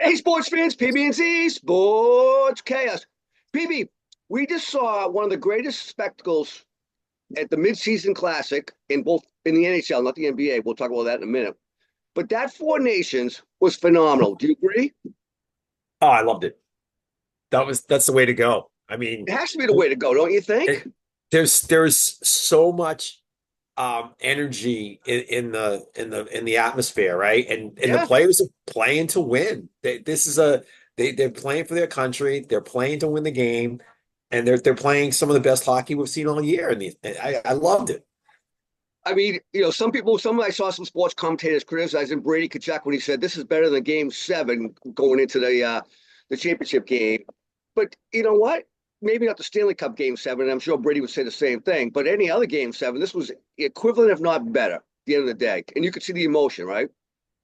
Hey, sports fans, PB&Z, Sports Chaos. PB, we just saw one of the greatest spectacles at the midseason classic in the NHL, not the NBA. We'll talk about that in a minute. But that Four Nations was phenomenal. Do you agree? Oh, I loved it. That's the way to go. I mean, It has to be the way to go, don't you think? it, there's so much energy in the atmosphere, right? And the Yeah. players are playing to win. They're playing for their country. They're playing to win the game, and they're playing some of the best hockey we've seen all year. And I loved it. I mean, I saw some sports commentators criticizing Brady Kachuk when he said this is better than Game 7 going into the championship game. But you know what? Maybe not the Stanley Cup Game 7. I'm sure Brady would say the same thing. But any other Game 7, this was equivalent, if not better, at the end of the day. And you could see the emotion, right?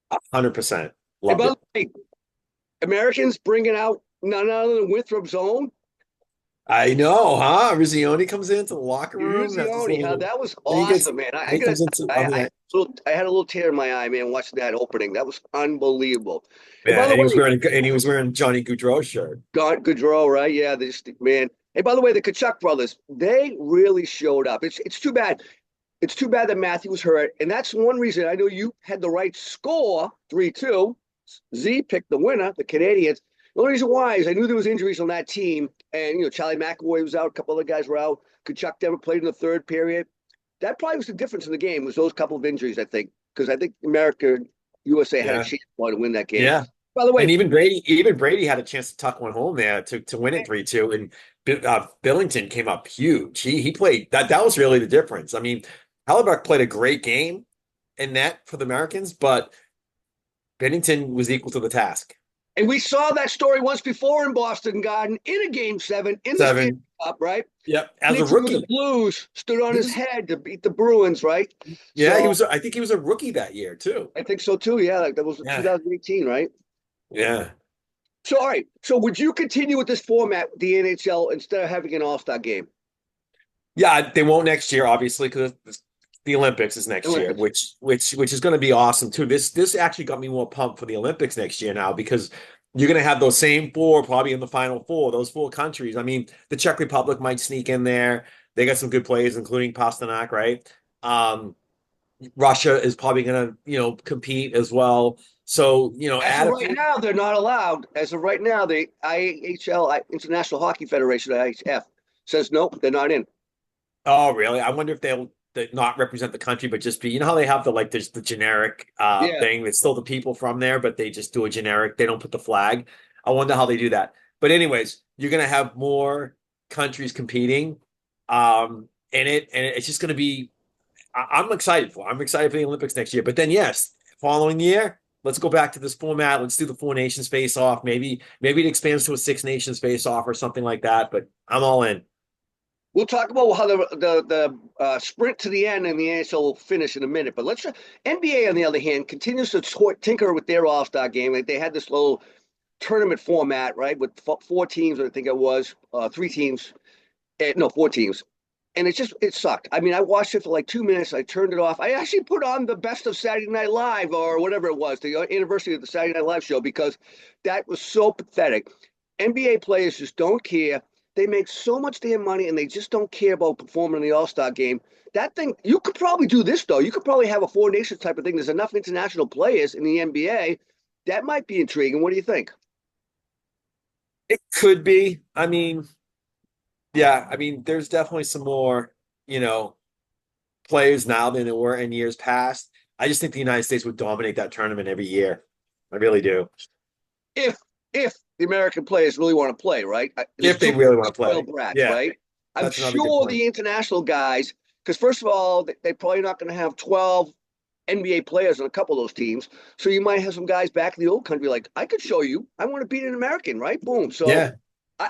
100%. And Loved by the it. way, Americans bringing out none other than Winthrop Zone. I know, huh? Rizzioni comes into the locker room. That's his Uzioni, huh? little. That was And he gets. awesome, man. And he comes into. I mean, I had a little tear in my eye, man, watching that opening. That was unbelievable. And yeah, by the way, and he was wearing Johnny Gaudreau shirt. God, Gaudreau, right? Yeah, this man. Hey, by the way, the Kachuk brothers, they really showed up. It's too bad. It's too bad that Matthew was hurt, and that's one reason I know you had the right score, 3-2. Z picked the winner, the Canadians. The only reason why is I knew there was injuries on that team, and Charlie McAvoy was out, a couple other guys were out. Kachuk never played in the third period. That probably was the difference in the game was those couple of injuries, I think, because I think USA had a Yeah, chance to win that game. yeah. By the way, And even Brady had a chance to tuck one home there to win it 3-2. And Billington came up huge. He played that was really the difference. I mean, Hellebuck played a great game in that for the Americans, but Bennington was equal to the task. and we saw that story once before in Boston Garden in a Game 7 in the Stanley Seven. Cup, right? Yep. As a 22, the rookie. Blues stood on He his was head to beat the Bruins, right? yeah, he So was I think he was a rookie that year too. I think so too. Yeah, like that was Yeah. 2018, right? Yeah. So all right. So would you continue with this format, with the NHL, instead of having an All-Star game? Yeah, they won't next year, obviously, because the Olympics is next year, Olympics. which is going to be awesome too. This actually got me more pumped for the Olympics next year now because you're going to have those same four probably in the final four, those four countries. I mean, the Czech Republic might sneak in there. They got some good players, including Pasternak, right? Um, Russia is probably going to compete as well. So As of add a right few. now, they're not allowed. As of right now, the IHL, International Hockey Federation, IHF, says nope, they're not in. Oh, really? I wonder if they'll not represent the country, but just be, how they have there's the generic Yeah. thing. It's still the people from there, but they just do a generic. They don't put the flag. I wonder how they do that. But anyways, you're gonna have more countries competing in it, and it's just gonna be. I'm excited for. I'm excited for the Olympics next year. But then, yes, following year, let's go back to this format. Let's do the four nations face off. Maybe it expands to a six nations face off or something like that. But I'm all in. We'll talk about how the sprint to the end and the NHL will finish in a minute. But let's NBA on the other hand continues to tinker with their All Star game. Like they had this little tournament format, right, with four teams. I think it was three teams, no, four teams, and it sucked. I mean, I watched it for like 2 minutes. I turned it off. I actually put on the best of Saturday Night Live or whatever it was, the anniversary of the Saturday Night Live show, because that was so pathetic. NBA players just don't care. They make so much damn money and they just don't care about performing in the All Star game. That thing, you could probably do this though. You could probably have a four nations type of thing. There's enough international players in the NBA. That might be intriguing. What do you think? It could be. I mean, yeah, I mean, there's definitely some more, you know, players now than there were in years past. I just think the United States would dominate that tournament every year. I really do. If if the American players really want to play, right? There's If they too really many want to spoiled play. brats, Yeah, right? I'm that's another good sure point. the international guys, because first of all, they're probably not going to have 12 NBA players on a couple of those teams. So you might have some guys back in the old country like, I could show you. I want to beat an American, right? Boom. So Yeah.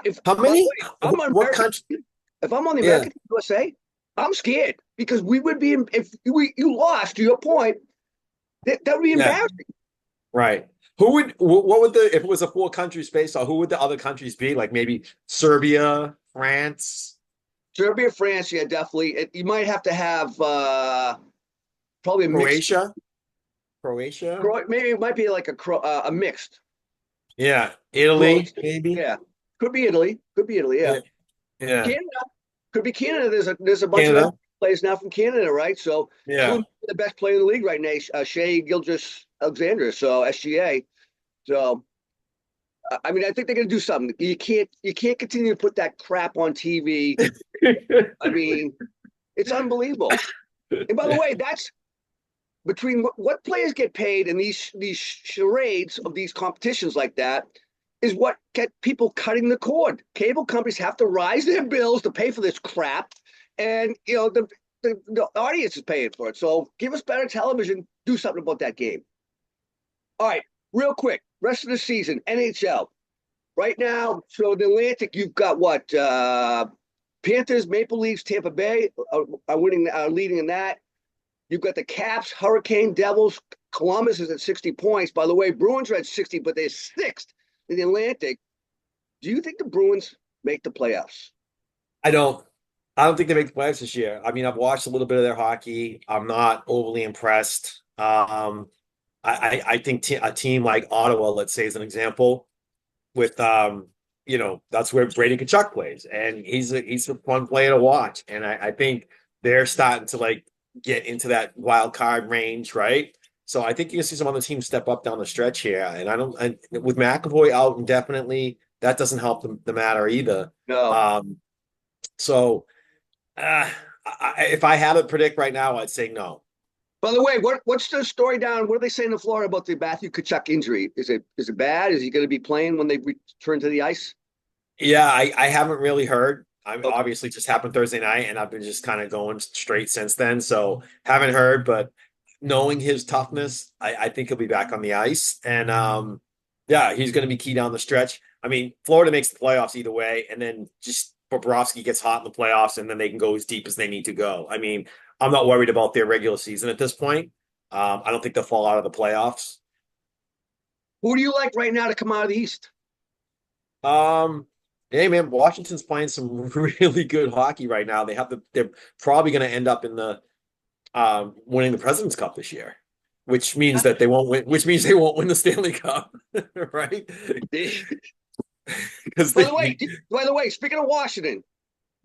if How by the many? way, I'm on What American. country? If I'm on the Yeah, American USA, I'm scared because we would be if you lost. To your point, that would be yeah, embarrassing. right. What would if it was a four country space, or who would the other countries be? Like maybe Serbia, France, Serbia, France, yeah, definitely. You might have to have probably a mixed. Croatia, Croatia. Maybe it might be like a mixed. Yeah, Italy, Croatia. maybe. Yeah, could be Italy. Could be Italy. Yeah, Yeah, yeah. Canada could be Canada. There's a bunch of Canada. players now from Canada, right? So Yeah. Clune, the best player in the league right now, Shea Gilgeous Alexander. So SGA. So I mean, I think they're going to do something. You can't continue to put that crap on TV. I mean, it's unbelievable. And by the way, that's between what players get paid in these charades of these competitions like that is what get people cutting the cord. Cable companies have to rise their bills to pay for this crap, and the audience is paying for it. So give us better television. Do something about that game. All right, real quick. Rest of the season, NHL. Right now, so the Atlantic, you've got what? Panthers, Maple Leafs, Tampa Bay are winning, leading in that. You've got the Caps, Hurricane, Devils. Columbus is at 60 points. By the way, Bruins are at 60, but they're sixth in the Atlantic. Do you think the Bruins make the playoffs? I don't. I don't think they make the playoffs this year. I mean, I've watched a little bit of their hockey. I'm not overly impressed. I think a team like Ottawa, let's say, as an example, with that's where Brady Tkachuk plays, and he's a fun player to watch. And I think they're starting to like get into that wild card range, right? So I think you can see some other teams step up down the stretch here. And with McAvoy out indefinitely, that doesn't help the matter either. No. Um, so uh, if I had to predict right now, I'd say no. By the way, what's the story down? What are they saying in Florida about the Matthew Tkachuk injury? Is it bad? Is he going to be playing when they return to the ice? Yeah, I haven't really heard. I'm Okay. obviously just happened Thursday night, and I've been just kind of going straight since then. So haven't heard, but knowing his toughness, I think he'll be back on the ice. And yeah, he's going to be key down the stretch. I mean, Florida makes the playoffs either way, and then just Bobrovsky gets hot in the playoffs, and then they can go as deep as they need to go. I mean, I'm not worried about their regular season at this point. I don't think they'll fall out of the playoffs. Who do you like right now to come out of the East? Um, hey man, Washington's playing some really good hockey right now. They're probably going to end up in the winning the President's Cup this year, which means that they won't win. Which means they won't win the Stanley Cup, right? Because By the way, speaking of Washington,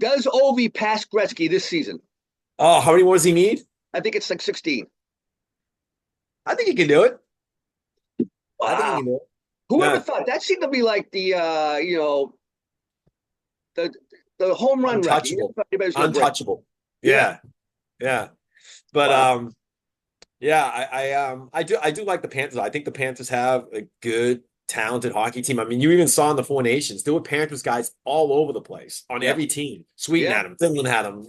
does Ovi pass Gretzky this season? oh, how many more does he need? I think it's like 16. I think he can do it. I think he Wow. can do it. Whoever Yeah, thought that seemed to be like the the home run record. untouchable, Anybody's gonna break. untouchable. Yeah. Yeah, yeah. But Wow. yeah, I do like the Panthers. I think the Panthers have a good, talented hockey team. I mean, you even saw in the Four Nations, there were Panthers guys all over the place on Yeah. every team. Sweden Yeah. had them, Finland had them,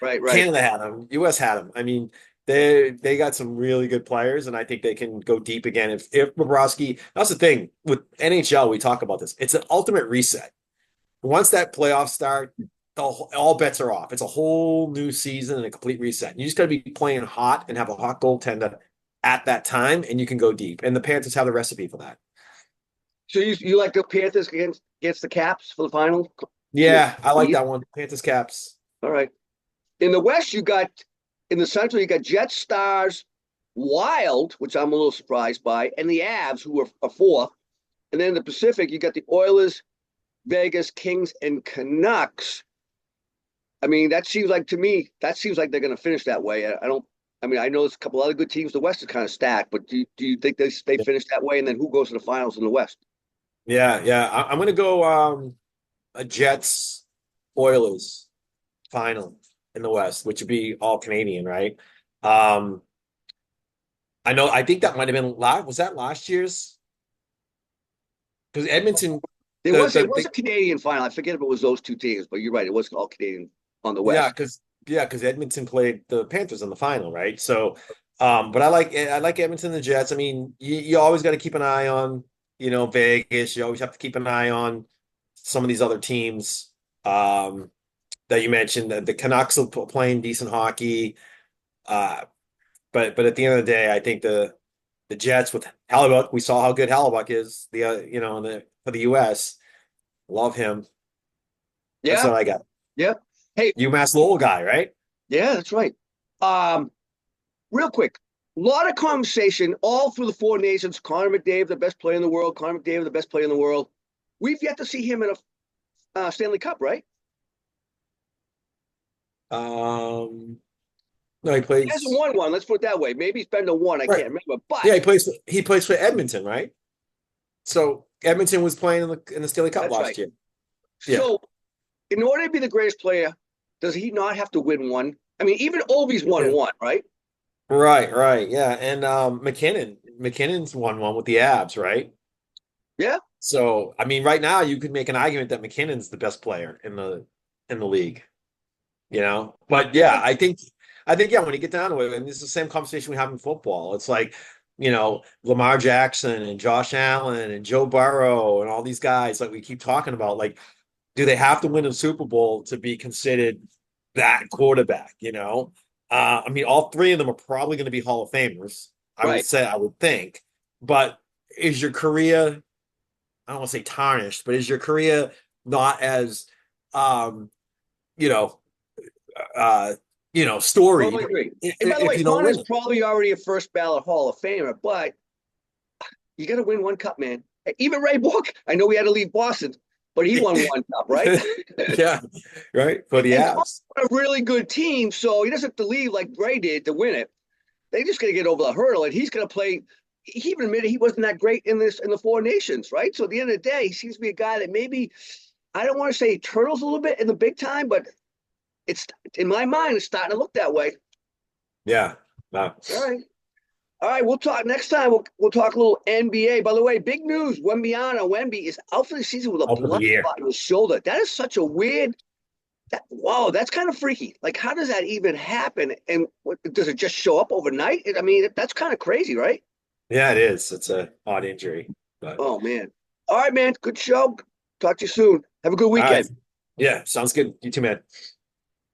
Right. Right. Canada had them, US had them. I mean, they got some really good players, and I think they can go deep again. If Bobrovsky, that's the thing with NHL, we talk about this. It's an ultimate reset. Once that playoffs start, all bets are off. It's a whole new season and a complete reset. You just got to be playing hot and have a hot goaltender at that time, and you can go deep. And the Panthers have the recipe for that. So you like the Panthers against the Caps for the final? Yeah, I like East? that one. Panthers Caps. All right. In the West, in the Central, you got Jets, Stars, Wild, which I'm a little surprised by, and the Avs, who are fourth. And then in the Pacific, you got the Oilers, Vegas, Kings, and Canucks. I mean, to me, that seems like they're going to finish that way. I don't. I mean, I know there's a couple other good teams. The West is kind of stacked, but do you think they finish that way? And then who goes to the finals in the West? Yeah, yeah. I'm gonna go a Jets Oilers final in the West, which would be all Canadian, right? Um, I think that might have been was that last year's? Because Edmonton, It was a Canadian final. I forget if it was those two teams, but you're right. It was all Canadian on the yeah, West. because Edmonton played the Panthers in the final, right? So, but I like Edmonton and the Jets. I mean, you always got to keep an eye on Vegas. You always have to keep an eye on some of these other teams that you mentioned. The Canucks are playing decent hockey, but at the end of the day, I think the Jets with Hellebuck. We saw how good Hellebuck is. For the U.S. Love him. That's Yeah, what I got. yeah. Hey, UMass Lowell guy, right? yeah, that's right. Um, Real quick, lot of conversation all through the Four Nations. Connor McDavid, the best player in the world. Connor McDavid, the best player in the world. We've yet to see him in a Stanley Cup, right? Um, no, he He hasn't plays. won one. Let's put it that way. Maybe he's been to one. I Right. can't remember. But Yeah, he plays for Edmonton, right? So Edmonton was playing in the Stanley Cup that's last right. year. Yeah. So, in order to be the greatest player, does he not have to win one? I mean, even Ovi's won Yeah. one, right? Right, right. Yeah. And McKinnon's won one with the Abs, right? Yeah. So, I mean, right now you could make an argument that McKinnon's the best player in the league, you know? But yeah, I think yeah, when you get down to it, and it's the same conversation we have in football. It's like, Lamar Jackson and Josh Allen and Joe Burrow and all these guys like we keep talking about, like, do they have to win a Super Bowl to be considered that quarterback, you know? I mean, all three of them are probably going to be Hall of Famers, Right. I would think. But is your career, I don't want to say tarnished, but is your career not as, um, you know, uh, Totally storied agree. And by the if way, you don't Connor's win it? probably already a first ballot Hall of Famer, but you got to win one cup, man. Even Ray Book, I know we had to leave Boston, but he won one cup, right? Yeah, right. For the And Avs. Connor's a really good team, so he doesn't have to leave like Ray did to win it. They just got to get over the hurdle, and he's going to play. He even admitted he wasn't that great in the Four Nations, right? So at the end of the day, he seems to be a guy that maybe I don't want to say turtles a little bit in the big time, but it's in my mind, it's starting to look that way. Yeah. Wow. All right. All right, we'll talk next time. We'll talk a little NBA. By the way, big news: Wemby is out for the season with a Out for the blood year. clot in his shoulder. That is such a weird. Wow, that's kind of freaky. Like, how does that even happen? And does it just show up overnight? I mean, that's kind of crazy, right? Yeah, it is. It's a odd injury, but Oh man. All right, man. Good show. Talk to you soon. Have a good all right. weekend. Yeah, sounds good. You too, man.